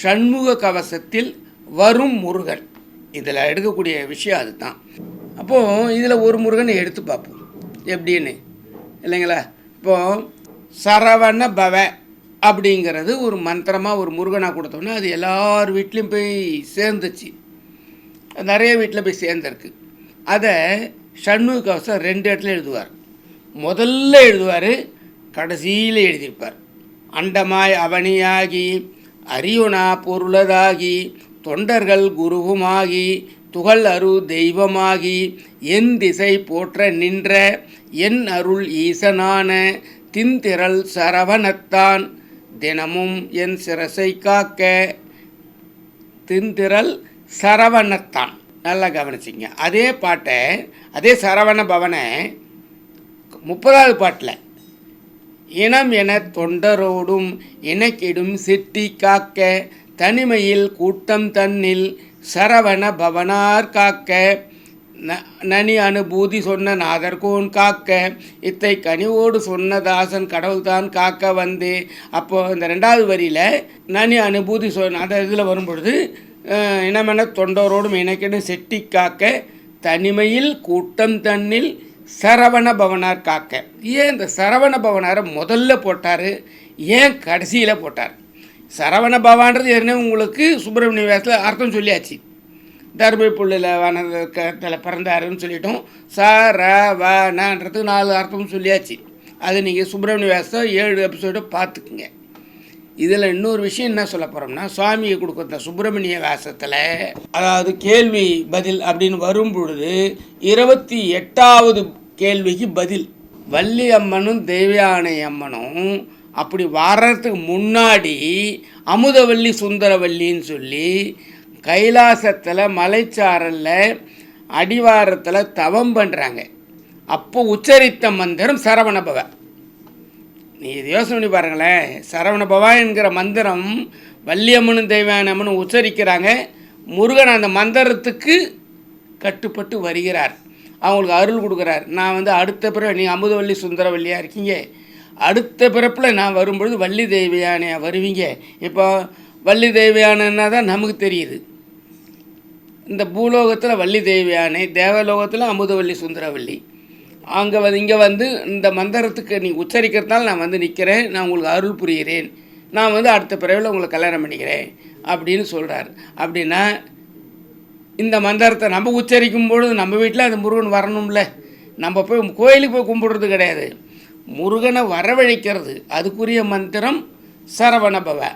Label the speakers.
Speaker 1: சண்முக கவசத்தில் வரும் முருகன். இதில் எடுக்கக்கூடிய விஷயம் அதுதான். அப்போது இதில் ஒரு முருகனை எடுத்து பார்ப்போம் எப்படின்னு, இல்லைங்களா? இப்போது சரவண பவ அப்படிங்கிறது ஒரு மந்திரமாக ஒரு முருகனாக கொடுத்தோன்னா அது எல்லார் வீட்லேயும் போய் சேர்ந்துச்சு, நிறைய வீட்டில் போய் சேர்ந்துருக்கு. அதை சண்முக கவசம் 2 இடத்துல எழுதுவார். முதல்ல எழுதுவார், கடைசியில் எழுதியிருப்பார். அண்டமாய் அவனியாகி அரியுணா பொருளதாகி தொண்டர்கள் குருவுமாகி துகள் அரு தெய்வமாகி என் திசை போற்ற நின்ற என் அருள் ஈசனான தின்திரள் சரவணத்தான் தினமும் என் சிரசை காக்க. தின்திரள் சரவணத்தான், நல்லா கவனிச்சிங்க. அதே பாட்டை, அதே சரவண பவனை 30வது பாட்டில் இனம் என தொண்டரோடும் இணைக்கிடும் சிட்டி காக்க தனிமையில் கூட்டம் தன்னில் சரவண பவனார் காக்க நனி அனுபூதி சொன்ன நாதர்கோன் காக்க இத்தை கனிவோடு சொன்ன தாசன் கடவுள்தான் காக்க வந்து. அப்போது இந்த 2வது வரியில் நனி அனுபூதி அந்த இதில் வரும்பொழுது இனமென தொண்டரோடும் இணைக்கிடும் செட்டி காக்க தனிமையில் கூட்டம் தன்னில் சரவண பவனார் காக்க. ஏன் இந்த சரவண பவனாரை முதல்ல போட்டார், ஏன் கடைசியில் போட்டார்? சரவண பவான்றது ஏற்கனவே உங்களுக்கு சுப்பிரமணிய வேசத்தில் அர்த்தம் சொல்லியாச்சு. தர்மபுரி புள்ளில் வனத்தில் பிறந்தாருன்னு சொல்லிட்டோம். சரவணன்றதுக்கு 4 அர்த்தம் சொல்லியாச்சு. அது நீங்கள் சுப்பிரமணிய வேசம் 7 எபிசோடு பார்த்துக்குங்க. இதில் இன்னொரு விஷயம் என்ன சொல்ல போகிறோம்னா, சுவாமியை கொடுக்குற சுப்பிரமணிய வேசத்தில், அதாவது கேள்வி பதில் அப்படின்னு வரும் பொழுது 28வது கேள்விக்கு பதில் வள்ளி அம்மனும் தெய்வயானை அம்மனும் அப்படி வர்றதுக்கு முன்னாடி அமுதவள்ளி சுந்தரவல்லின்னு சொல்லி கைலாசத்தில் மலைச்சாரலில் அடிவாரத்தில் தவம் பண்ணுறாங்க. அப்போ உச்சரித்த மந்திரம் சரவணபவ. நீ இது யோசனை பண்ணி பாருங்களேன். சரவணபவா என்கிற மந்திரம் வள்ளியம்மனும் தெய்வானம்மனும் உச்சரிக்கிறாங்க. முருகன் அந்த மந்திரத்துக்கு கட்டுப்பட்டு வருகிறார், அவங்களுக்கு அருள் கொடுக்குறார். நான் அடுத்த பிறகு நீங்கள் அமுதவள்ளி சுந்தரவல்லியாக இருக்கீங்க, அடுத்த பிறப்பில் நான் வரும்பொழுது வள்ளி தெய்வயானையாக வருவீங்க. இப்போ வள்ளி தெய்வயானைன்னா தான் நமக்கு தெரியுது. இந்த பூலோகத்தில் வள்ளி தெய்வயானை, தேவலோகத்தில் அமுதவள்ளி சுந்தரவல்லி. அங்கே இங்கே இந்த மந்திரத்துக்கு நீ உச்சரிக்கிறதுனால நான் நிற்கிறேன், நான் உங்களுக்கு அருள் புரிகிறேன், நான் அடுத்த பிறவியில் உங்களை கல்யாணம் பண்ணிக்கிறேன் அப்படின்னு சொல்கிறார். அப்படின்னா இந்த மந்திரத்தை நம்ம உச்சரிக்கும் பொழுது நம்ம வீட்டில் அது முருகன் வரணும்ல. நம்ம போய் கோயிலுக்கு போய் கும்பிடுறது கிடையாது, முருகனை வரவழைக்கிறது. அதுக்குரிய மந்திரம் சரவணபவ.